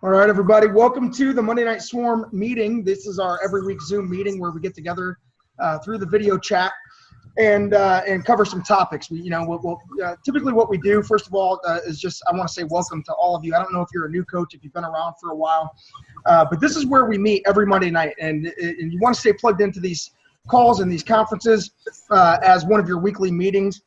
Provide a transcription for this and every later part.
All right, everybody, welcome to the Monday Night Swarm meeting. This is our every week Zoom meeting where we get together through the video chat and cover some topics. Typically what we do, first of all, is just I want to say welcome to all of you. I don't know if you're a new coach, if you've been around for a while, but this is where we meet every Monday night, and you want to stay plugged into these calls and these conferences as one of your weekly meetings.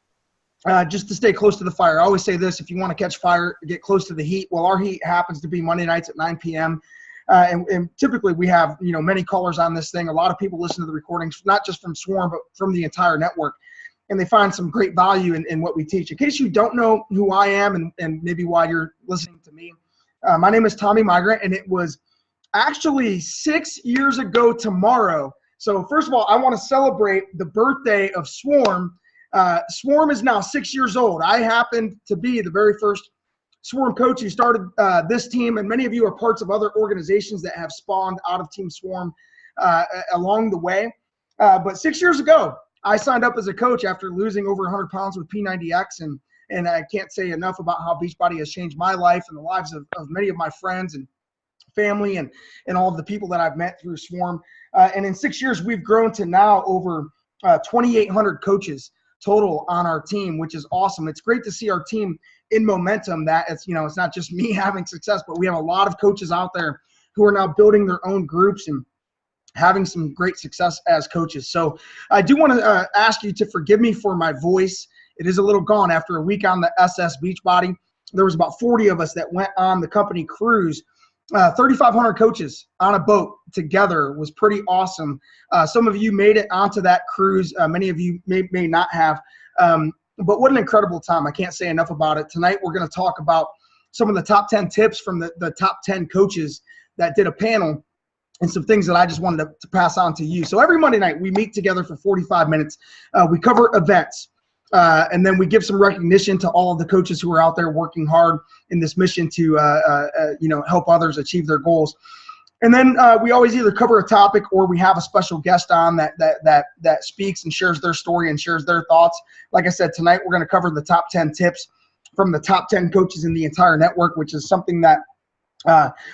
Just to stay close to the fire. I always say this: if you want to catch fire, get close to the heat. Well, our heat happens to be Monday nights at 9 p.m. And typically we have many callers on this thing. A lot of people listen to the recordings, not just from Swarm, but from the entire network, and they find some great value in what we teach. In case you don't know who I am and maybe why you're listening to me, my name is Tommy Migrant, and it was actually 6 years ago tomorrow. So first of all, I want to celebrate the birthday of Swarm. Swarm is now 6 years old. I happened to be the very first Swarm coach who started this team, and many of you are parts of other organizations that have spawned out of Team Swarm along the way. But 6 years ago, I signed up as a coach after losing over 100 pounds with P90X, and I can't say enough about how Beachbody has changed my life and the lives of many of my friends and family and all of the people that I've met through Swarm. And in 6 years, we've grown to now over 2,800 coaches total on our team, which is awesome. It's great to see our team in momentum, that it's not just me having success, but we have a lot of coaches out there who are now building their own groups and having some great success as coaches. So I do want to ask you to forgive me for my voice. It is a little gone after a week on the SS Beachbody. There was about 40 of us that went on the company cruise. 3,500 coaches on a boat together was pretty awesome. Some of you made it onto that cruise. Many of you may not have. But what an incredible time. I can't say enough about it. Tonight we're going to talk about some of the top 10 tips from the top 10 coaches that did a panel and some things that I just wanted to pass on to you. So every Monday night we meet together for 45 minutes. We cover events. And then we give some recognition to all of the coaches who are out there working hard in this mission to, help others achieve their goals. And then we always either cover a topic or we have a special guest on that speaks and shares their story and shares their thoughts. Like I said, tonight we're going to cover the top 10 tips from the top 10 coaches in the entire network, which is something that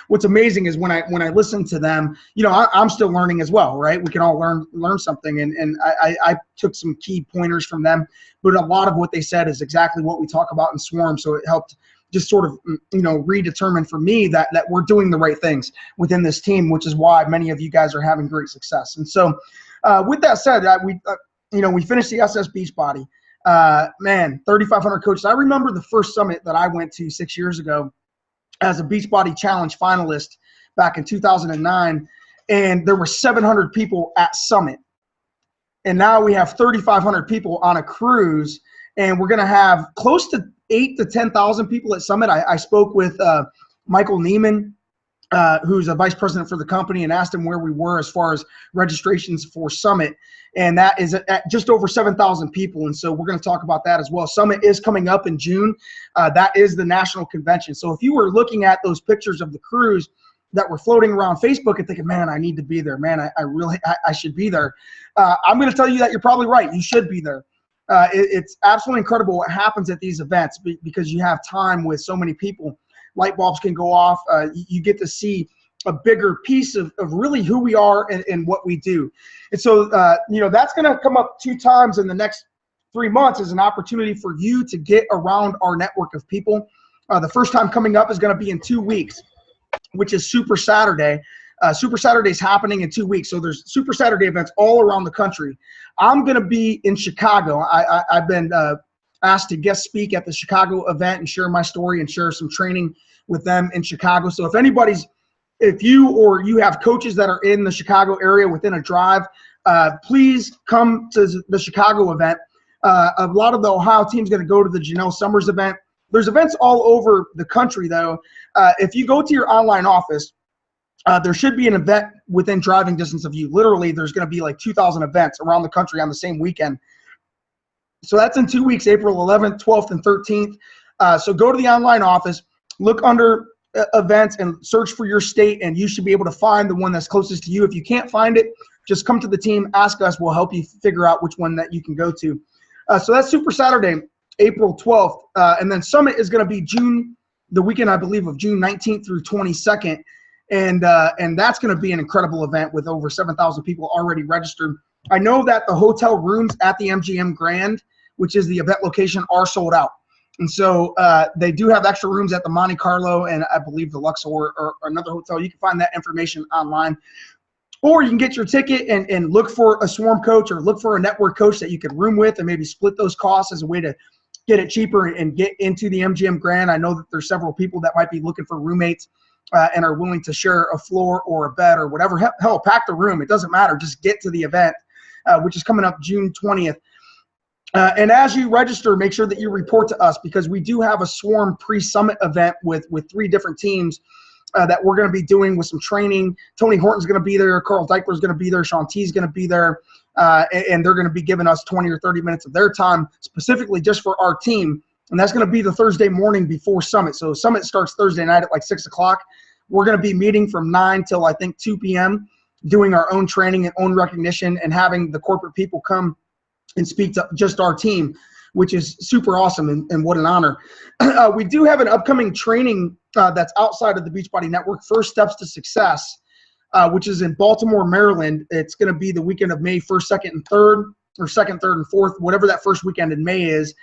what's amazing is when I listen to them, I'm still learning as well, right? We can all learn something, and I took some key pointers from them, but a lot of what they said is exactly what we talk about in Swarm. So it helped just sort of redetermine for me that we're doing the right things within this team, which is why many of you guys are having great success. And so with that said, we finished the SS Beachbody. 3,500 coaches. I remember the first summit that I went to 6 years ago as a Beachbody Challenge finalist back in 2009, and there were 700 people at Summit. And now we have 3,500 people on a cruise, and we're going to have close to 8,000 to 10,000 people at Summit. I spoke with Michael Neiman, who's a vice president for the company, and asked him where we were as far as registrations for Summit. And that is at just over 7,000 people. And so we're going to talk about that as well. Summit is coming up in June. That is the national convention. So if you were looking at those pictures of the cruise that were floating around Facebook and thinking, man, I need to be there. Man, I should be there. I'm going to tell you that you're probably right. You should be there. It's absolutely incredible what happens at these events because you have time with so many people. Light bulbs can go off. You get to see a bigger piece of really who we are and what we do. And so, that's going to come up 2 times in the next 3 months as an opportunity for you to get around our network of people. The first time coming up is going to be in 2 weeks, which is Super Saturday. Super Saturday is happening in 2 weeks. So there's Super Saturday events all around the country. I'm going to be in Chicago. I've been asked to guest speak at the Chicago event and share my story and share some training with them in Chicago. So if you have coaches that are in the Chicago area within a drive, please come to the Chicago event. A lot of the Ohio team's going to go to the Janelle Summers event. There's events all over the country, though. If you go to your online office, there should be an event within driving distance of you. Literally, there's going to be like 2,000 events around the country on the same weekend. So that's in 2 weeks, April 11th, 12th, and 13th. So go to the online office, look under events and search for your state, and you should be able to find the one that's closest to you. If you can't find it, just come to the team, ask us, we'll help you figure out which one that you can go to. So that's Super Saturday, April 12th, and then Summit is going to be June the weekend, I believe, of June 19th through 22nd. And that's going to be an incredible event with over 7,000 people already registered. I know that the hotel rooms at the MGM Grand, which is the event location, are sold out. And so they do have extra rooms at the Monte Carlo and I believe the Luxor or another hotel. You can find that information online. Or you can get your ticket and look for a swarm coach or look for a network coach that you could room with and maybe split those costs as a way to get it cheaper and get into the MGM Grand. I know that there's several people that might be looking for roommates and are willing to share a floor or a bed or whatever. Hell, pack the room. It doesn't matter. Just get to the event, which is coming up June 20th. And as you register, make sure that you report to us because we do have a Swarm pre-summit event with 3 different teams that we're going to be doing with some training. Tony Horton's going to be there. Carl Deichler's going to be there. Sean T's going to be there. And they're going to be giving us 20 or 30 minutes of their time specifically just for our team. And that's going to be the Thursday morning before Summit. So Summit starts Thursday night at like 6 o'clock. We're going to be meeting from 9 till I think 2 p.m., doing our own training and own recognition and having the corporate people come and speak to just our team, which is super awesome and what an honor. We do have an upcoming training that's outside of the Beachbody Network, First Steps to Success, which is in Baltimore, Maryland. It's going to be the weekend of May 1st, 2nd, and 3rd, or 2nd, 3rd, and 4th, whatever that first weekend in May is.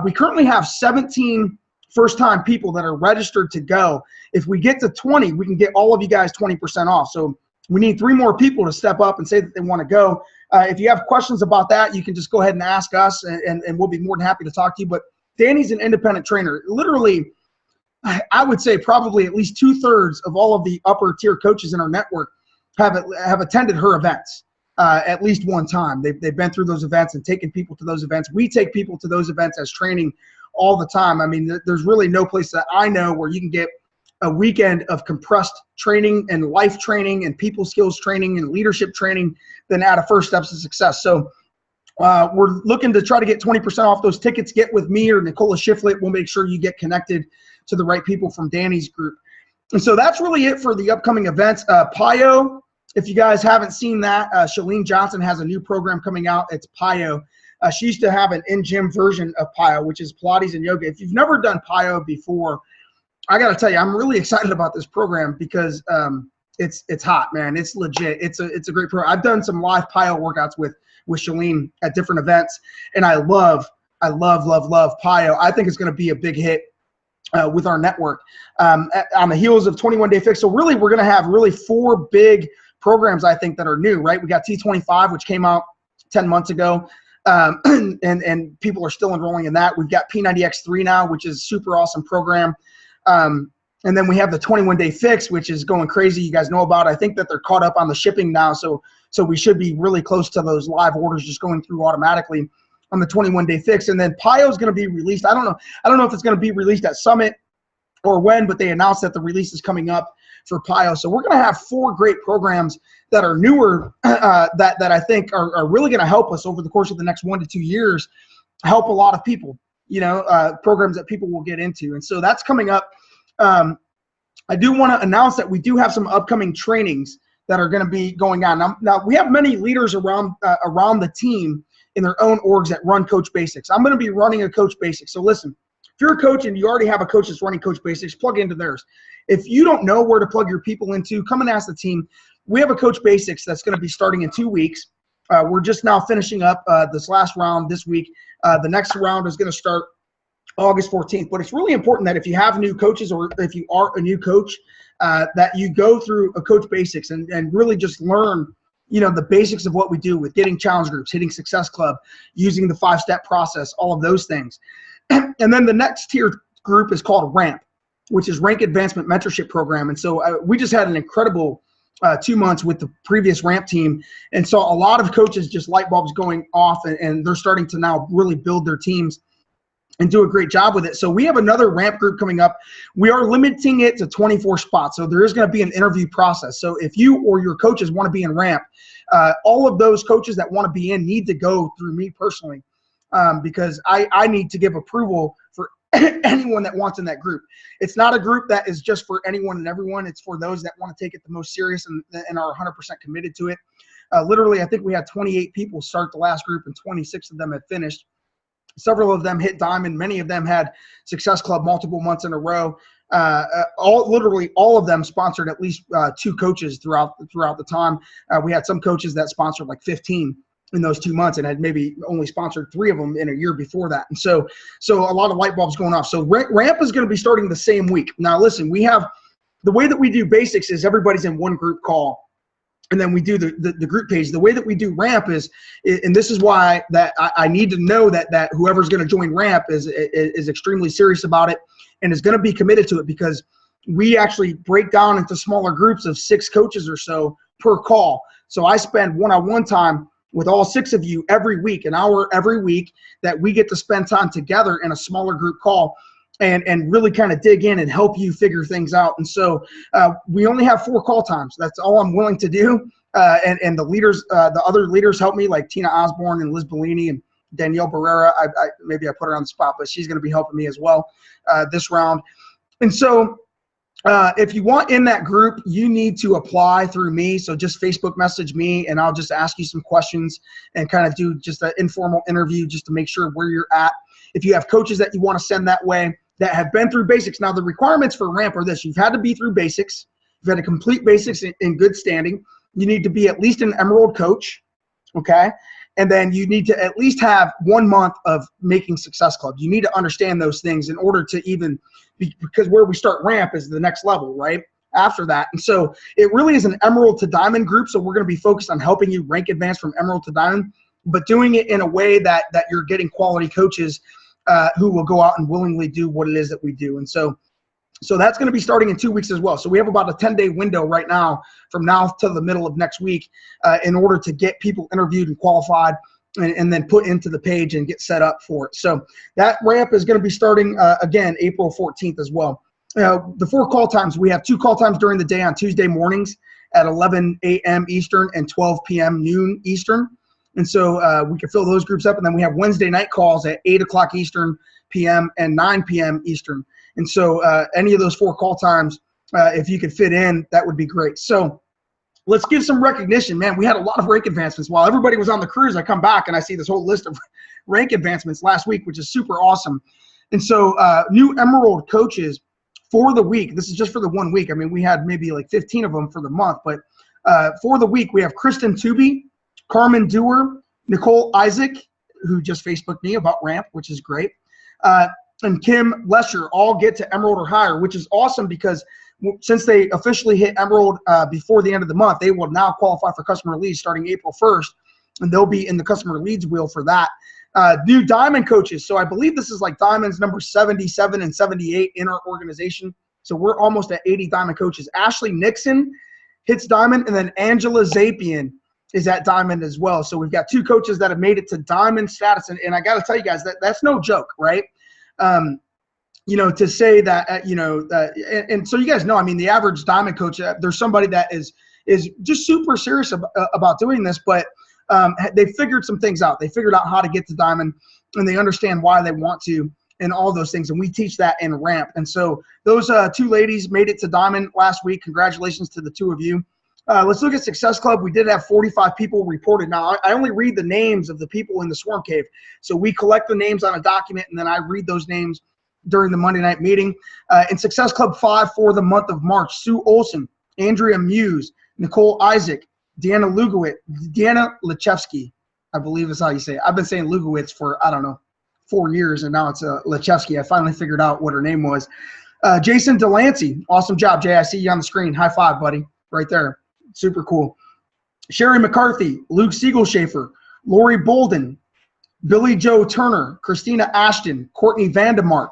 We currently have 17 first-time people that are registered to go. If we get to 20, we can get all of you guys 20% off. So we need 3 more people to step up and say that they want to go. If you have questions about that, you can just go ahead and ask us, and we'll be more than happy to talk to you. But Danny's an independent trainer. Literally, I would say probably at least 2/3 of all of the upper-tier coaches in our network have attended her events at least one time. They've been through those events and taken people to those events. We take people to those events as training all the time. I mean, there's really no place that I know where you can get a weekend of compressed training and life training and people skills training and leadership training than at a First Steps to Success. So we're looking to try to get 20% off those tickets. Get with me or Nicola Shiflett. We'll make sure you get connected to the right people from Danny's group. And so that's really it for the upcoming events. PIO, if you guys haven't seen that, Shalene Johnson has a new program coming out. It's PIO. She used to have an in-gym version of PIO, which is Pilates and yoga. If you've never done PIO before, I got to tell you, I'm really excited about this program because it's hot, man. It's legit. It's a great program. I've done some live PIO workouts with Shalene at different events, and I love PIO. I think it's going to be a big hit with our network on the heels of 21 Day Fix. So really, we're going to have really 4 big programs, I think, that are new, right? We got T25, which came out 10 months ago. And people are still enrolling in that. We've got P90X3 now, which is a super awesome program. And then we have the 21 Day Fix, which is going crazy. You guys know about it. I think that they're caught up on the shipping now. So we should be really close to those live orders just going through automatically on the 21 Day Fix. And then PIO is going to be released. I don't know if it's going to be released at Summit or when, but they announced that the release is coming up for PIO. So we're going to have 4 great programs that are newer that I think are really going to help us over the course of the next 1 to 2 years, help a lot of people, programs that people will get into. And so that's coming up. I do want to announce that we do have some upcoming trainings that are going to be going on. Now we have many leaders around the team in their own orgs that run Coach Basics. I'm going to be running a Coach Basics. So listen, if you're a coach and you already have a coach that's running Coach Basics, plug into theirs. If you don't know where to plug your people into, come and ask the team. We have a Coach Basics that's going to be starting in 2 weeks. We're just now finishing up this last round this week. The next round is going to start August 14th. But it's really important that if you have new coaches or if you are a new coach, that you go through a Coach Basics and really just learn, the basics of what we do with getting challenge groups, hitting Success Club, using the 5-step process, all of those things. And then the next tier group is called RAMP, which is Rank Advancement Mentorship Program. And so we just had an incredible 2 months with the previous RAMP team and saw a lot of coaches just light bulbs going off, and they're starting to now really build their teams and do a great job with it. So we have another RAMP group coming up. We are limiting it to 24 spots. So there is going to be an interview process. So if you or your coaches want to be in RAMP, all of those coaches that want to be in need to go through me personally because I need to give approval for anyone that wants in that group. It's not a group that is just for anyone and everyone. It's for those that want to take it the most serious and are 100% committed to it. Literally, I think we had 28 people start the last group and 26 of them had finished. Several of them hit diamond. Many of them had Success Club multiple months in a row. literally all of them sponsored at least 2 coaches throughout the time. We had some coaches that sponsored like 15 in those 2 months and had maybe only sponsored 3 of them in a year before that. And so a lot of light bulbs going off. So ramp is going to be starting the same week. Now listen, we have the way that we do basics is everybody's in one group call. And then we do the group page. The way that we do ramp is, and this is why that I need to know that whoever's going to join ramp is extremely serious about it and is going to be committed to it, because we actually break down into smaller groups of 6 coaches or so per call. So I spend one-on-one time with all 6 of you every week, an hour every week, that we get to spend time together in a smaller group call and really kind of dig in and help you figure things out. And so we only have 4 call times. That's all I'm willing to do. And the leaders, the other leaders help me, like Tina Osborne and Liz Bellini and Danielle Barrera. Maybe I put her on the spot, but she's going to be helping me as well this round. And so if you want in that group, you need to apply through me. So just Facebook message me and I'll just ask you some questions and kind of do just an informal interview just to make sure where you're at. If you have coaches that you want to send that way that have been through basics. Now the requirements for ramp are this: you've had to be through basics. You've had to complete basics in good standing. You need to be at least an Emerald coach, okay? And then you need to at least have 1 month of making Success Club. You need to understand those things in order to even because where we start ramp is the next level, right? After that. And so it really is an Emerald to Diamond group. So we're going to be focused on helping you rank advance from Emerald to Diamond, but doing it in a way that you're getting quality coaches who will go out and willingly do what it is that we do. And so that's going to be starting in 2 weeks as well. So we have about a 10-day window right now from now to the middle of next week in order to get people interviewed and qualified and then put into the page and get set up for it. So that ramp is going to be starting, again, April 14th as well. The 4 call times, we have 2 call times during the day on Tuesday mornings at 11 a.m. Eastern and 12 p.m. noon Eastern. And so we can fill those groups up. And then we have Wednesday night calls at 8 o'clock Eastern p.m. and 9 p.m. Eastern. And so any of those 4 call times, if you could fit in, that would be great. So let's give some recognition. Man, we had a lot of rank advancements. While everybody was on the cruise, I come back and I see this whole list of rank advancements last week, which is super awesome. And so new Emerald coaches for the week. This is just for the 1 week. I mean, we had maybe like 15 of them for the month. But for the week, we have Kristen Tooby, Carmen Dewar, Nicole Isaac, who just Facebooked me about ramp, which is great. And Kim Lesher all get to Emerald or higher, which is awesome because since they officially hit Emerald before the end of the month, they will now qualify for customer leads starting April 1st, and they'll be in the customer leads wheel for that. New Diamond coaches. So I believe this is like Diamonds number 77 and 78 in our organization. So we're almost at 80 Diamond coaches. Ashley Nixon hits Diamond, and then Angela Zapian is at Diamond as well. So we've got 2 coaches that have made it to Diamond status. And I got to tell you guys, that's no joke, right? You know, to say that, and so you guys know, I mean, the average Diamond coach, there's somebody that is just super serious about doing this, but they figured some things out. They figured out how to get to Diamond, and they understand why they want to and all those things. And we teach that in ramp. And so those 2 ladies made it to Diamond last week. Congratulations to the 2 of you. Let's look at Success Club. We did have 45 people reported. Now, I only read the names of the people in the Swarm Cave. So we collect the names on a document, and then I read those names during the Monday night meeting. In Success Club 5 for the month of March, Sue Olson, Andrea Muse, Nicole Isaac, Deanna Lechevsky, I believe is how you say it. I've been saying Lugowitz for, I don't know, 4 years, and now it's Lechevsky. I finally figured out what her name was. Jason Delancey, awesome job, Jay. I see you on the screen. High five, buddy, right there. Super cool. Sherry McCarthy, Luke Siegelschafer, Lori Bolden, Billy Joe Turner, Christina Ashton, Courtney Vandemark,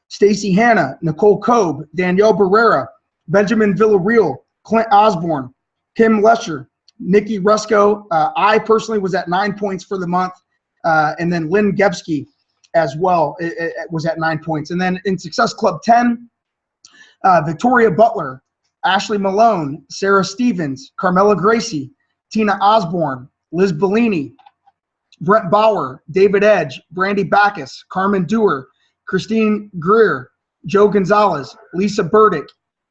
Stacy Hanna, Nicole Kobe, Danielle Barrera, Benjamin Villarreal, Clint Osborne, Kim Lesher, Nikki Rusko. I personally was at 9 points for the month. And then Lynn Gebsky as well it was at 9 points. And then in Success Club 10, Victoria Butler, Ashley Malone, Sarah Stevens, Carmela Gracie, Tina Osborne, Liz Bellini, Brent Bauer, David Edge, Brandy Backus, Carmen Dewar, Christine Greer, Joe Gonzalez, Lisa Burdick,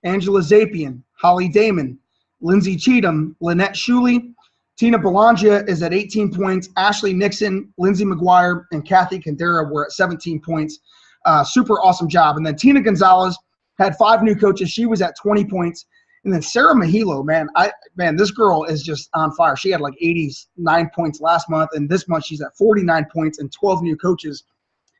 Angela Zapian, Holly Damon, Lindsay Cheatham, Lynette Shuley, Tina Belangia is at 18 points, Ashley Nixon, Lindsay McGuire, and Kathy Candera were at 17 points. Super awesome job. And then Tina Gonzalez had 5 new coaches. She was at 20 points. And then Sarah Mahilo, man, this girl is just on fire. She had like 89 points last month, and this month she's at 49 points and 12 new coaches.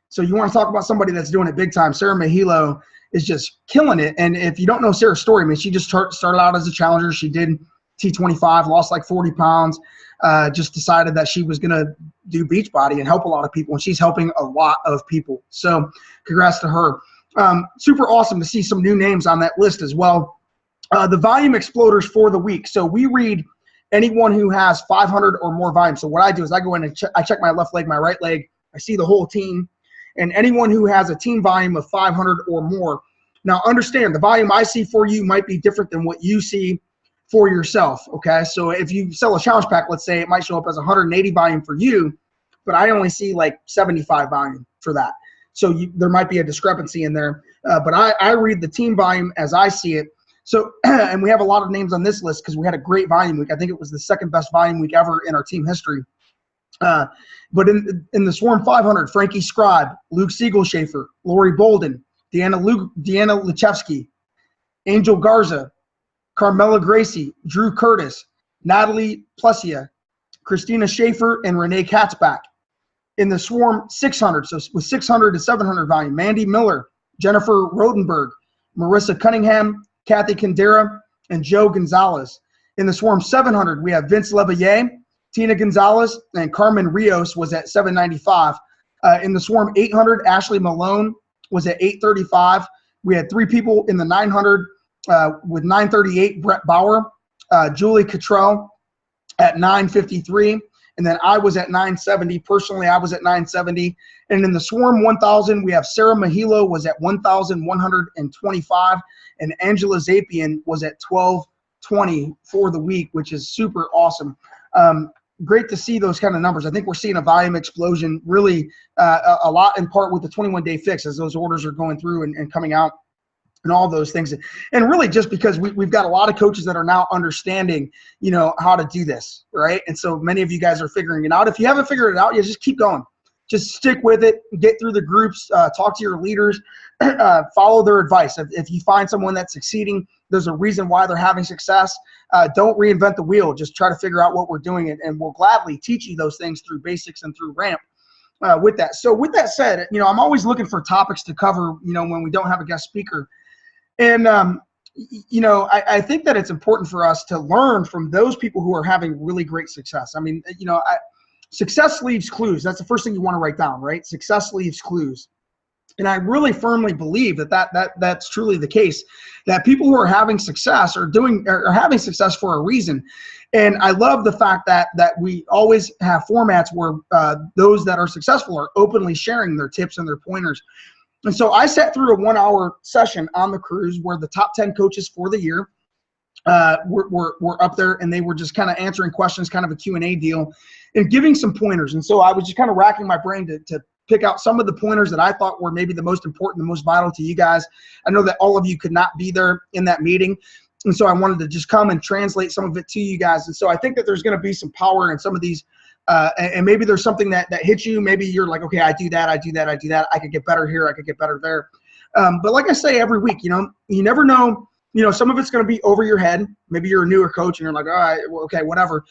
So you want to talk about somebody that's doing it big time. Sarah Mahilo is just killing it. And if you don't know Sarah's story, I mean, she just started out as a challenger. She did T25, lost like 40 pounds, just decided that she was going to do Beachbody and help a lot of people, and she's helping a lot of people. So congrats to her. Super awesome to see some new names on that list as well. The volume exploders for the week. So we read anyone who has 500 or more volume. So what I do is I go in and I check my left leg, my right leg. I see the whole team. And anyone who has a team volume of 500 or more. Now understand, the volume I see for you might be different than what you see for yourself, okay? So if you sell a challenge pack, let's say it might show up as 180 volume for you, but I only see like 75 volume for that. So there might be a discrepancy in there. But I read the team volume as I see it. So, and we have a lot of names on this list because we had a great volume week. I think it was the second best volume week ever in our team history. But in the Swarm 500, Frankie Scribe, Luke Siegelschafer, Lori Bolden, Deanna Luchevsky, Angel Garza, Carmela Gracie, Drew Curtis, Natalie Plesia, Christina Schaefer, and Renee Katzbach. In the Swarm 600, so with 600 to 700 volume, Mandy Miller, Jennifer Rodenberg, Marissa Cunningham, Kathy Candera, and Joe Gonzalez. In the Swarm 700, we have Vince Leveille, Tina Gonzalez, and Carmen Rios was at 795. In the Swarm 800, Ashley Malone was at 835. We had 3 people in the 900 with 938, Brett Bauer, Julie Cottrell at 953, and then I was at 970. Personally, I was at 970. And in the Swarm 1000, we have Sarah Mahilo was at 1,125, and Angela Zapian was at 1,220 for the week, which is super awesome. Great to see those kind of numbers. I think we're seeing a volume explosion really a lot in part with the 21-day fix as those orders are going through and coming out and all those things. And really just because we've got a lot of coaches that are now understanding, you know, how to do this, right? And so many of you guys are figuring it out. If you haven't figured it out, just keep going. Just stick with it, get through the groups, talk to your leaders, follow their advice. If you find someone that's succeeding, there's a reason why they're having success. Don't reinvent the wheel. Just try to figure out what we're doing, and we'll gladly teach you those things through basics and through ramp with that. So with that said, you know, I'm always looking for topics to cover, you know, when we don't have a guest speaker. And, you know, I think that it's important for us to learn from those people who are having really great success. I mean, you know, success leaves clues. That's the first thing you want to write down, right? Success leaves clues. And I really firmly believe that's truly the case, that people who are having success are having success for a reason. And I love the fact that we always have formats where those that are successful are openly sharing their tips and their pointers. And so I sat through a 1-hour session on the cruise where the top 10 coaches for the year were up there, and they were just kind of answering questions, kind of a Q&A deal, and giving some pointers. And so I was just kind of racking my brain to pick out some of the pointers that I thought were maybe the most important, the most vital to you guys. I know that all of you could not be there in that meeting, and so I wanted to just come and translate some of it to you guys. And so I think that there's going to be some power in some of these, and maybe there's something that hits you. Maybe you're like, okay, I do that. I could get better here. I could get better there. But like I say every week, you know, you never know. You know, some of it's going to be over your head. Maybe you're a newer coach and you're like, all right, well, okay, whatever.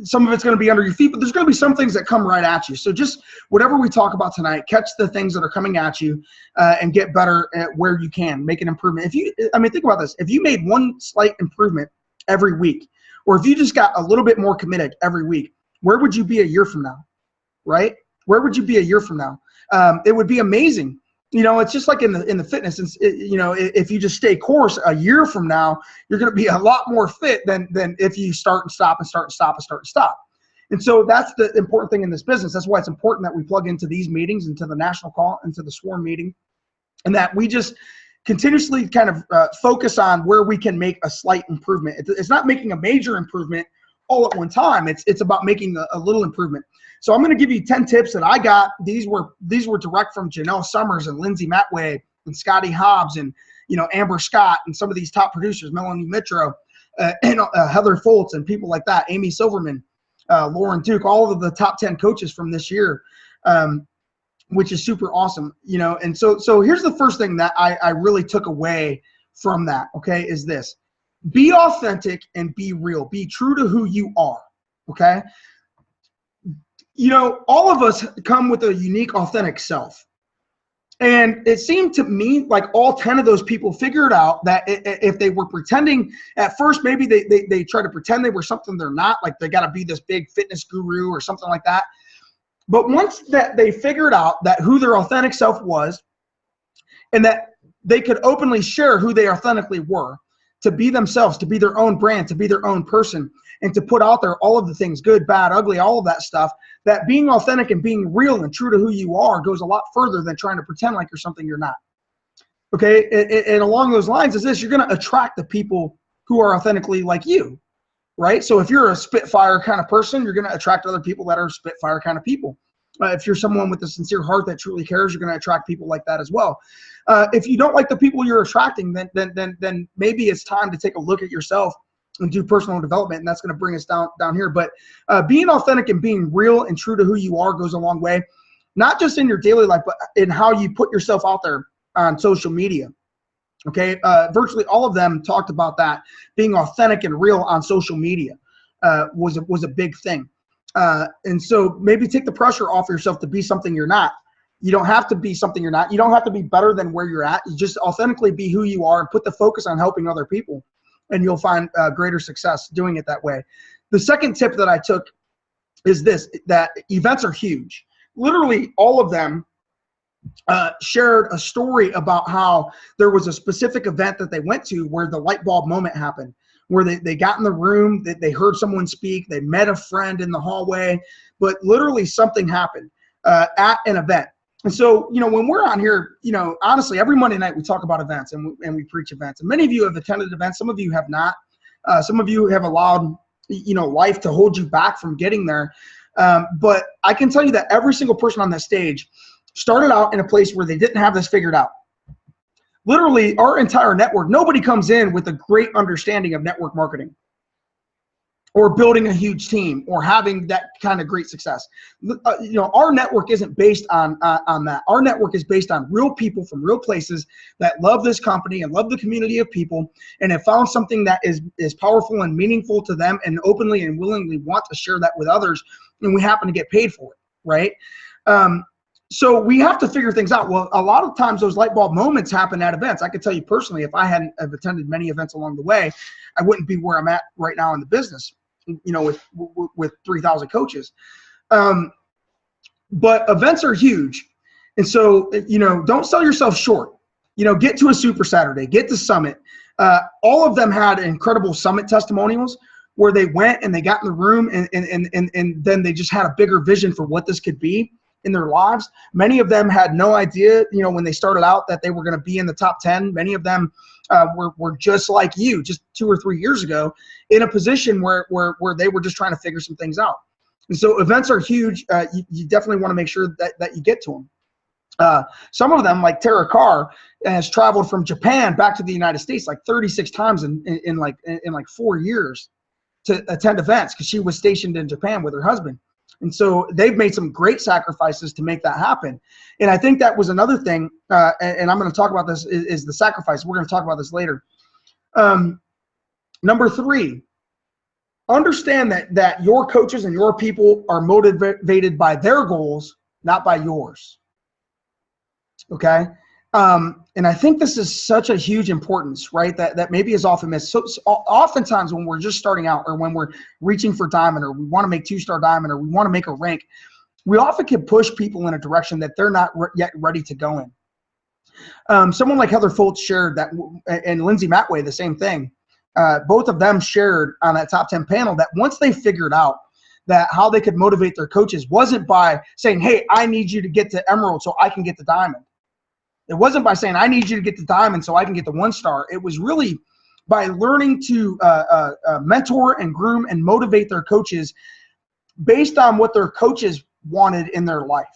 Some of it's going to be under your feet, but there's going to be some things that come right at you. So just whatever we talk about tonight, catch the things that are coming at you and get better at where you can, make an improvement. I mean, think about this. If you made one slight improvement every week, or if you just got a little bit more committed every week, where would you be a year from now, right? Where would you be a year from now? It would be amazing. You know, it's just like in the fitness. You know, if you just stay course, a year from now, you're going to be a lot more fit than if you start and stop and start and stop and start and stop. And so that's the important thing in this business. That's why it's important that we plug into these meetings, into the national call, into the Swarm meeting, and that we just continuously kind of focus on where we can make a slight improvement. It's not making a major improvement all at one time. It's about making a little improvement. So I'm going to give you 10 tips that I got. These were direct from Janelle Summers and Lindsay Matway and Scotty Hobbs and, you know, Amber Scott and some of these top producers, Melanie Mitro, and Heather Foltz and people like that, Amy Silverman, Lauren Duke, all of the top 10 coaches from this year. which is super awesome, you know. And so here's the first thing that I really took away from that, okay, is this: be authentic and be real. Be true to who you are, okay? You know, all of us come with a unique, authentic self. And it seemed to me like all 10 of those people figured out that if they were pretending at first, maybe they try to pretend they were something they're not, like they got to be this big fitness guru or something like that. But once that they figured out that who their authentic self was, and that they could openly share who they authentically were, to be themselves, to be their own brand, to be their own person, and to put out there all of the things, good, bad, ugly, all of that stuff, that being authentic and being real and true to who you are goes a lot further than trying to pretend like you're something you're not. Okay, and along those lines is this: you're going to attract the people who are authentically like you, right? So if you're a spitfire kind of person, you're going to attract other people that are spitfire kind of people. If you're someone with a sincere heart that truly cares, you're going to attract people like that as well. If you don't like the people you're attracting, then maybe it's time to take a look at yourself and do personal development, and that's going to bring us down here. But being authentic and being real and true to who you are goes a long way, not just in your daily life, but in how you put yourself out there on social media. Okay, virtually all of them talked about that. Being authentic and real on social media was a big thing. And so maybe take the pressure off yourself to be something you're not. You don't have to be something you're not. You don't have to be better than where you're at. You just authentically be who you are and put the focus on helping other people, and you'll find greater success doing it that way. The second tip that I took is this: that events are huge. Literally all of them shared a story about how there was a specific event that they went to where the light bulb moment happened, where they got in the room, they heard someone speak, they met a friend in the hallway, but literally something happened at an event. And so, you know, when we're on here, you know, honestly, every Monday night we talk about events and we preach events. And many of you have attended events. Some of you have not. Some of you have allowed, you know, life to hold you back from getting there. But I can tell you that every single person on this stage started out in a place where they didn't have this figured out. Literally, our entire network, nobody comes in with a great understanding of network marketing or building a huge team or having that kind of great success. You know, our network isn't based on that. Our network is based on real people from real places that love this company and love the community of people and have found something that is powerful and meaningful to them and openly and willingly want to share that with others, and we happen to get paid for it, right? So we have to figure things out. Well, a lot of times those light bulb moments happen at events. I can tell you personally, if I hadn't have attended many events along the way, I wouldn't be where I'm at right now in the business, you know, with 3,000 coaches. But events are huge. And so, you know, don't sell yourself short. You know, get to a Super Saturday, get to Summit. All of them had incredible Summit testimonials where they went and they got in the room and then they just had a bigger vision for what this could be in their lives. Many of them had no idea, you know, when they started out that they were going to be in the top 10. Many of them were just like you, just 2 or 3 years ago, in a position where they were just trying to figure some things out. And so events are huge. You definitely want to make sure that you get to them. Some of them, like Tara Carr, has traveled from Japan back to the United States like 36 times in like 4 years to attend events because she was stationed in Japan with her husband. And so they've made some great sacrifices to make that happen. And I think that was another thing, and I'm going to talk about this, is the sacrifice. We're going to talk about this later. Number 3, understand that your coaches and your people are motivated by their goals, not by yours. Okay? And I think this is such a huge importance, right? That maybe is often missed. So oftentimes when we're just starting out or when we're reaching for diamond or we want to make 2-star diamond or we want to make a rank, we often can push people in a direction that they're not yet ready to go in. Someone like Heather Foltz shared that, and Lindsay Matway, the same thing. Both of them shared on that top 10 panel that once they figured out that how they could motivate their coaches wasn't by saying, hey, I need you to get to emerald so I can get the diamond. It wasn't by saying, I need you to get the diamond so I can get the 1-star. It was really by learning to mentor and groom and motivate their coaches based on what their coaches wanted in their life.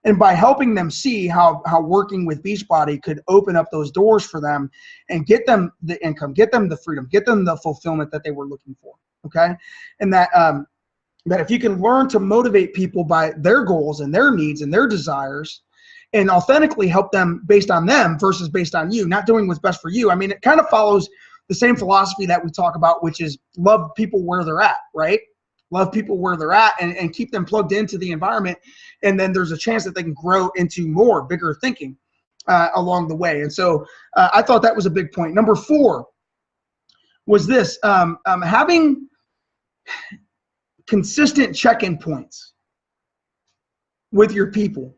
And by helping them see how working with Beachbody could open up those doors for them and get them the income, get them the freedom, get them the fulfillment that they were looking for, okay? And that that if you can learn to motivate people by their goals and their needs and their desires and authentically help them based on them versus based on you, not doing what's best for you. I mean, it kind of follows the same philosophy that we talk about, which is love people where they're at, right? Love people where they're at and keep them plugged into the environment. And then there's a chance that they can grow into more, bigger thinking along the way. And so I thought that was a big point. Number 4 was this, having consistent check-in points with your people,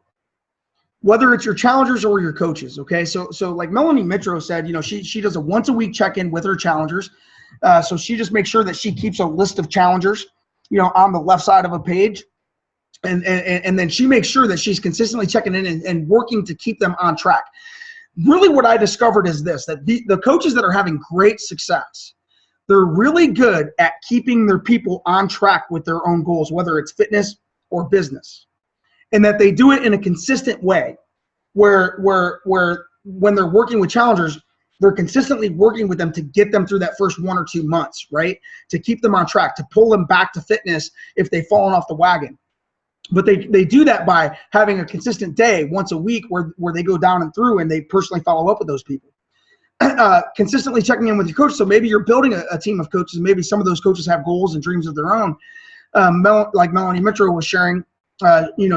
whether it's your challengers or your coaches. Okay. So like Melanie Mitro said, she does a once a week check-in with her challengers. So she just makes sure that she keeps a list of challengers, on the left side of a page. And then she makes sure that she's consistently checking in and working to keep them on track. Really what I discovered is this, that the coaches that are having great success, they're really good at keeping their people on track with their own goals, whether it's fitness or business. And that they do it in a consistent way where when they're working with challengers, they're consistently working with them to get them through that first 1 or 2 months, right? To keep them on track, to pull them back to fitness if they've fallen off the wagon. But they do that by having a consistent day once a week where they go down and through and they personally follow up with those people. Consistently checking in with your coach. So maybe you're building a team of coaches. Maybe some of those coaches have goals and dreams of their own. Like Melanie Mitro was sharing,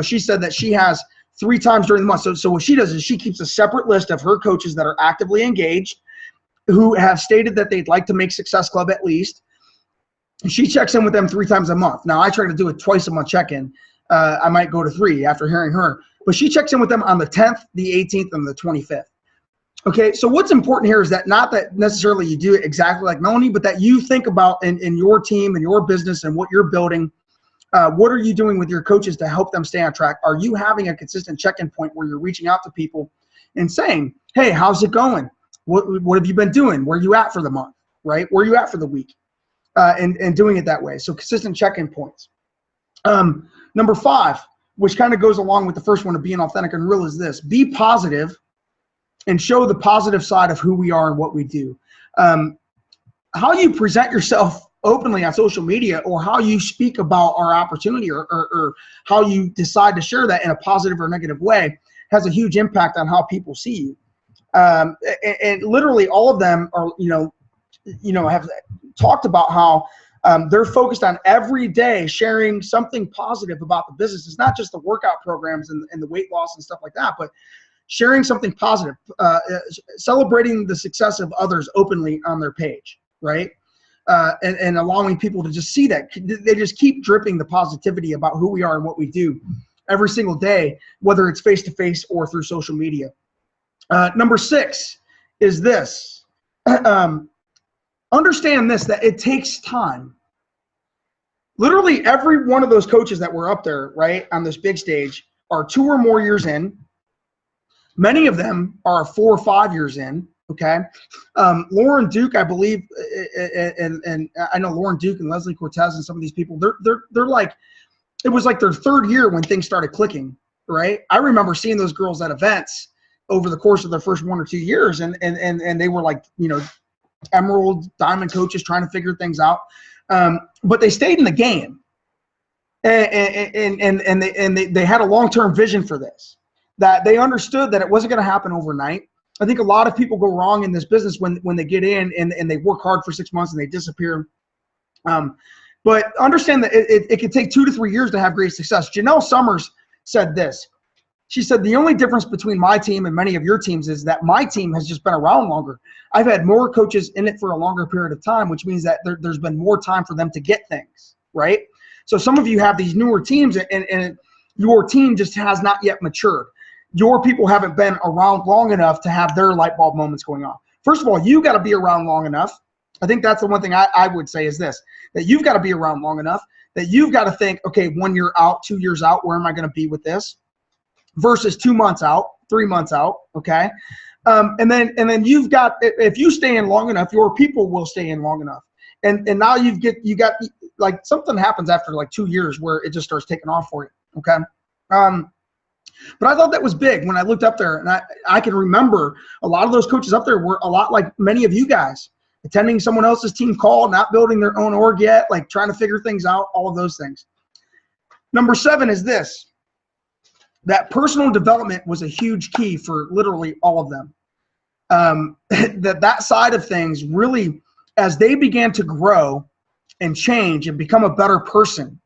she said that she has 3 times during the month. So what she does is she keeps a separate list of her coaches that are actively engaged, who have stated that they'd like to make Success Club at least. She checks in with them 3 times a month. Now I try to do a twice a month check-in. I might go to 3 after hearing her, but she checks in with them on the 10th, the 18th, and the 25th. Okay, so what's important here is that not that necessarily you do it exactly like Melanie, but that you think about in your team and your business and what you're building, what are you doing with your coaches to help them stay on track? Are you having a consistent check-in point where you're reaching out to people and saying, hey, how's it going? What have you been doing? Where are you at for the month, right? Where are you at for the week? And doing it that way. So consistent check-in points. Number 5, which kind of goes along with the first one of being authentic and real, is this: be positive and show the positive side of who we are and what we do. How you present yourself openly on social media, or how you speak about our opportunity, or how you decide to share that in a positive or negative way, has a huge impact on how people see you. And literally all of them are, have talked about how they're focused on every day sharing something positive about the business. It's not just the workout programs and the weight loss and stuff like that, but sharing something positive, celebrating the success of others openly on their page, right? And allowing people to just see that. They just keep dripping the positivity about who we are and what we do every single day, whether it's face-to-face or through social media. Number 6 is this. Understand this, that it takes time. Literally every one of those coaches that were up there, right, on this big stage are 2 or more years in. Many of them are 4 or 5 years in, okay? Lauren Duke, I believe, and I know Lauren Duke and Leslie Cortez and some of these people, they're like, it was like their 3rd year when things started clicking, right? I remember seeing those girls at events over the course of their first 1 or 2 years, and they were like, emerald diamond coaches trying to figure things out, but they stayed in the game, and they had a long-term vision for this, that they understood that it wasn't going to happen overnight. I think a lot of people go wrong in this business when they get in and they work hard for 6 months and they disappear. But understand that it could take 2 to 3 years to have great success. Janelle Summers said this. She said, the only difference between my team and many of your teams is that my team has just been around longer. I've had more coaches in it for a longer period of time, which means that there's been more time for them to get things, right? So some of you have these newer teams and your team just has not yet matured. Your people haven't been around long enough to have their light bulb moments going on. First of all, you got to be around long enough. I think that's the one thing I would say is this, that you've got to be around long enough, that you've got to think, okay, 1 year out, 2 years out, where am I going to be with this? Versus 2 months out, 3 months out, okay? And then you've got, if you stay in long enough, your people will stay in long enough. And now you got like something happens after like 2 years where it just starts taking off for you, okay? But I thought that was big when I looked up there, and I can remember a lot of those coaches up there were a lot like many of you guys, attending someone else's team call, not building their own org yet, like trying to figure things out, all of those things. Number 7 is this, that personal development was a huge key for literally all of them. That side of things really, as they began to grow and change and become a better person,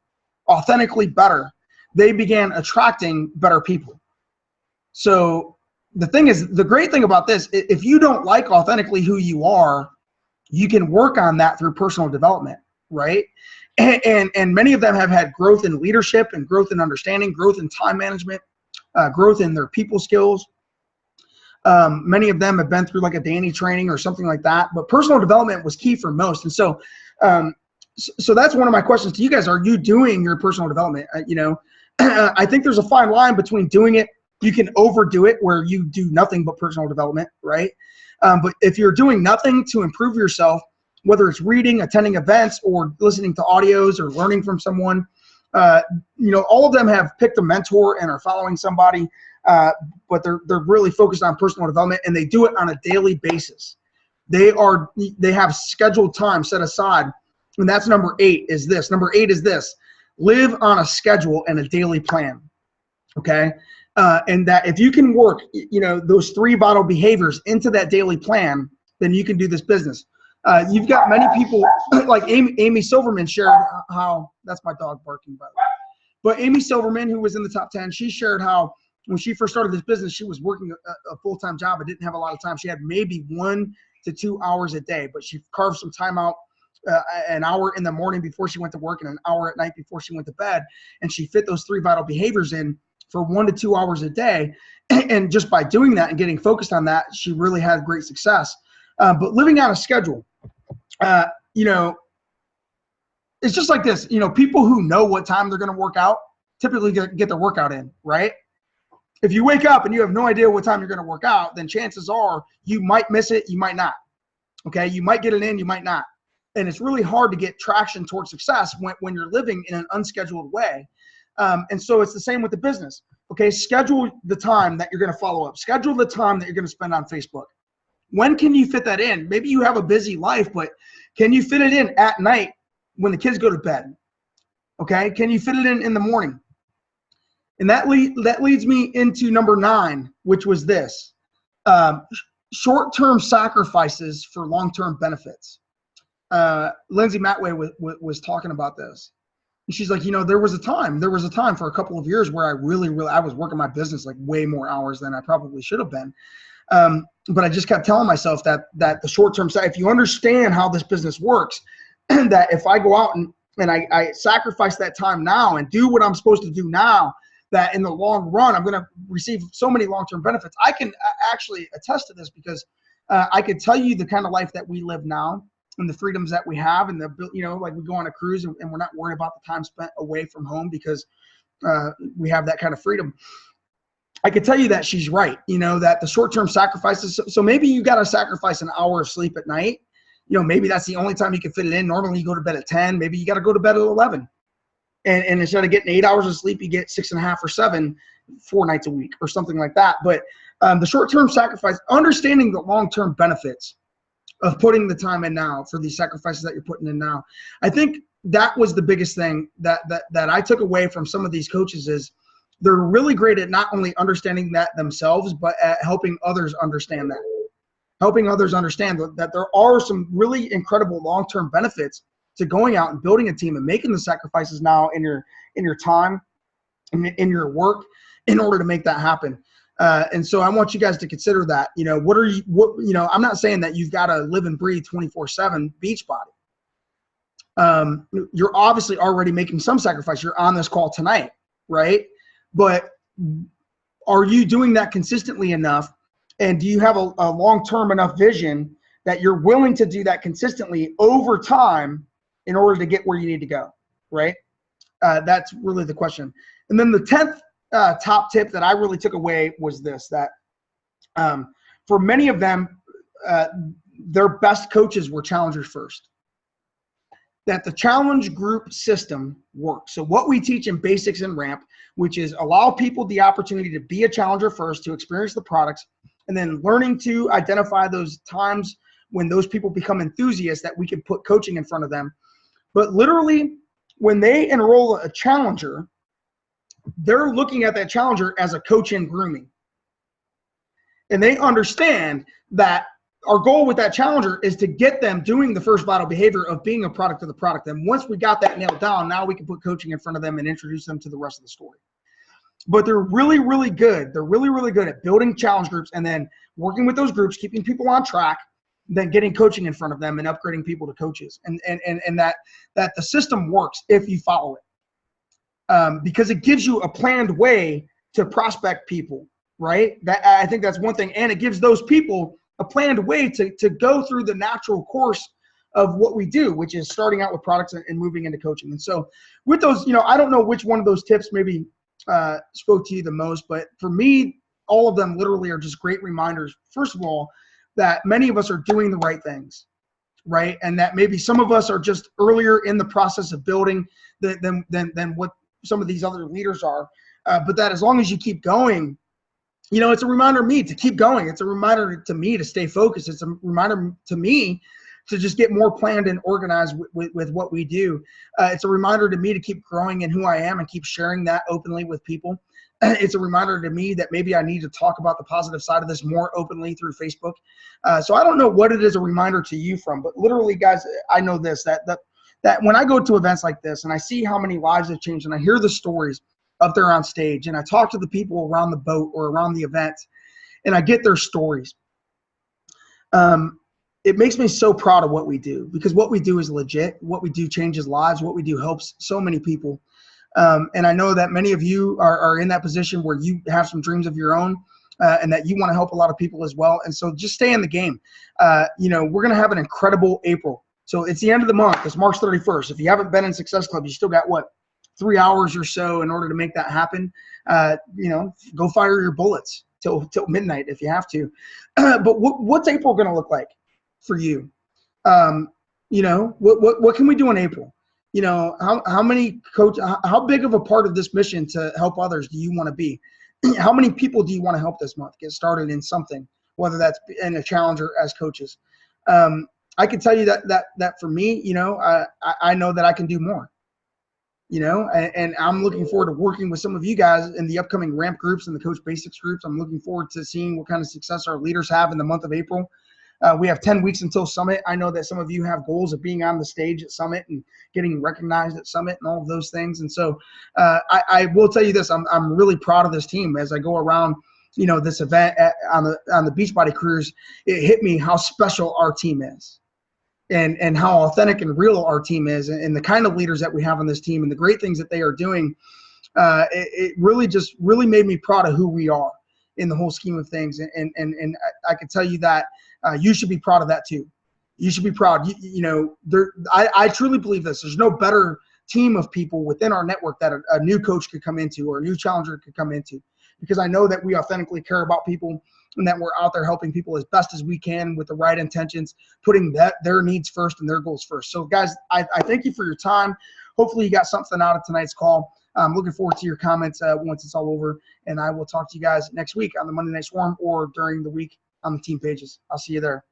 authentically better, they began attracting better people. So the thing is, the great thing about this, if you don't like authentically who you are, you can work on that through personal development, right? And many of them have had growth in leadership and growth in understanding, growth in time management, growth in their people skills. Many of them have been through like a Danny training or something like that, but personal development was key for most. And so, so that's one of my questions to you guys. Are you doing your personal development? I think there's a fine line between doing it. You can overdo it where you do nothing but personal development, right? But if you're doing nothing to improve yourself, whether it's reading, attending events, or listening to audios or learning from someone, all of them have picked a mentor and are following somebody, but they're really focused on personal development, and they do it on a daily basis. They have scheduled time set aside, and that's number 8 is this. Number 8 is this: live on a schedule and a daily plan. Okay. And that if you can work, those 3 vital behaviors into that daily plan, then you can do this business. You've got many people like Amy Silverman shared how, that's my dog barking, by the way. But Amy Silverman, who was in the top 10, she shared how when she first started this business, she was working a full-time job but didn't have a lot of time. She had maybe 1 to 2 hours a day, but she carved some time out, an hour in the morning before she went to work and an hour at night before she went to bed. And she fit those 3 vital behaviors in for 1 to 2 hours a day. And just by doing that and getting focused on that, she really had great success. But living on a schedule, it's just like this. People who know what time they're going to work out typically get their workout in, right? If you wake up and you have no idea what time you're going to work out, then chances are you might miss it, you might not. Okay, you might get it in, you might not. And it's really hard to get traction towards success when you're living in an unscheduled way. And so it's the same with the business. Okay, schedule the time that you're going to follow up. Schedule the time that you're going to spend on Facebook. When can you fit that in? Maybe you have a busy life, but can you fit it in at night when the kids go to bed? Okay, can you fit it in the morning? And that leads me into number 9, which was this: short-term sacrifices for long-term benefits. Lindsay Matway was talking about this. And she's like, there was a time for a couple of years where I was working my business like way more hours than I probably should have been. But I just kept telling myself that the short-term side, if you understand how this business works, that if I go out and I sacrifice that time now and do what I'm supposed to do now, that in the long run, I'm going to receive so many long-term benefits. I can actually attest to this because I could tell you the kind of life that we live now and the freedoms that we have, and like we go on a cruise and we're not worried about the time spent away from home because we have that kind of freedom. I could tell you that she's right, that the short-term sacrifices. So maybe you got to sacrifice an hour of sleep at night. Maybe that's the only time you can fit it in. Normally you go to bed at 10. Maybe you got to go to bed at 11. And instead of getting 8 hours of sleep, you get 6.5 or 7, 4 nights a week or something like that. But the short-term sacrifice, understanding the long-term benefits of putting the time in now for these sacrifices that you're putting in now. I think that was the biggest thing that I took away from some of these coaches is they're really great at not only understanding that themselves, but at helping others understand that. Helping others understand that there are some really incredible long-term benefits to going out and building a team and making the sacrifices now in your time, in your work, in order to make that happen. And so I want you guys to consider that. I'm not saying that you've got to live and breathe 24/7 Beachbody. You're obviously already making some sacrifice. You're on this call tonight, right? But are you doing that consistently enough? And do you have a long-term enough vision that you're willing to do that consistently over time in order to get where you need to go, right? That's really the question. And then the 10th top tip that I really took away was this, that for many of them, their best coaches were challengers first. That the challenge group system works. So what we teach in Basics and Ramp, which is allow people the opportunity to be a challenger first, to experience the products, and then learning to identify those times when those people become enthusiasts that we can put coaching in front of them. But literally, when they enroll a challenger, they're looking at that challenger as a coach in grooming. And they understand that our goal with that challenger is to get them doing the first vital behavior of being a product of the product. And once we got that nailed down, now we can put coaching in front of them and introduce them to the rest of the story. But they're really, really good. They're really, really good at building challenge groups and then working with those groups, keeping people on track, then getting coaching in front of them and upgrading people to coaches. And that the system works if you follow it. Because it gives you a planned way to prospect people, right? I think that's one thing. And it gives those people a planned way to go through the natural course of what we do, which is starting out with products and moving into coaching. And so with those, I don't know which one of those tips maybe spoke to you the most, but for me, all of them literally are just great reminders. First of all, that many of us are doing the right things, right? And that maybe some of us are just earlier in the process of building than what some of these other leaders are. But that as long as you keep going, it's a reminder to me to keep going. It's a reminder to me to stay focused. It's a reminder to me to just get more planned and organized with what we do. It's a reminder to me to keep growing in who I am and keep sharing that openly with people. It's a reminder to me that maybe I need to talk about the positive side of this more openly through Facebook. So I don't know what it is a reminder to you from, but literally, guys, I know this, that when I go to events like this and I see how many lives have changed and I hear the stories up there on stage and I talk to the people around the boat or around the event and I get their stories, it makes me so proud of what we do, because what we do is legit. What we do changes lives. What we do helps so many people. And I know that many of you are in that position where you have some dreams of your own and that you want to help a lot of people as well. And so just stay in the game. We're going to have an incredible April. So it's the end of the month. It's March 31st. If you haven't been in Success Club, you still got 3 hours or so in order to make that happen. Go fire your bullets till midnight if you have to. But what's April going to look like for you? What can we do in April? How big of a part of this mission to help others do you want to be? How many people do you want to help this month get started in something, whether that's in a challenge or as coaches? I can tell you that for me, I know that I can do more, and I'm looking forward to working with some of you guys in the upcoming ramp groups and the Coach Basics groups. I'm looking forward to seeing what kind of success our leaders have in the month of April. We have 10 weeks until Summit. I know that some of you have goals of being on the stage at Summit and getting recognized at Summit and all of those things. And so I will tell you this, I'm really proud of this team. As I go around, this event on the Beachbody Cruise, it hit me how special our team is and how authentic and real our team is and the kind of leaders that we have on this team and the great things that they are doing. It really made me proud of who we are in the whole scheme of things. And I can tell you that you should be proud of that too. You should be proud. I truly believe this. There's no better team of people within our network that a new coach could come into or a new challenger could come into, because I know that we authentically care about people and that we're out there helping people as best as we can with the right intentions, putting their needs first and their goals first. So guys, I thank you for your time. Hopefully you got something out of tonight's call. I'm looking forward to your comments once it's all over, and I will talk to you guys next week on the Monday Night Swarm or during the week on the team pages. I'll see you there.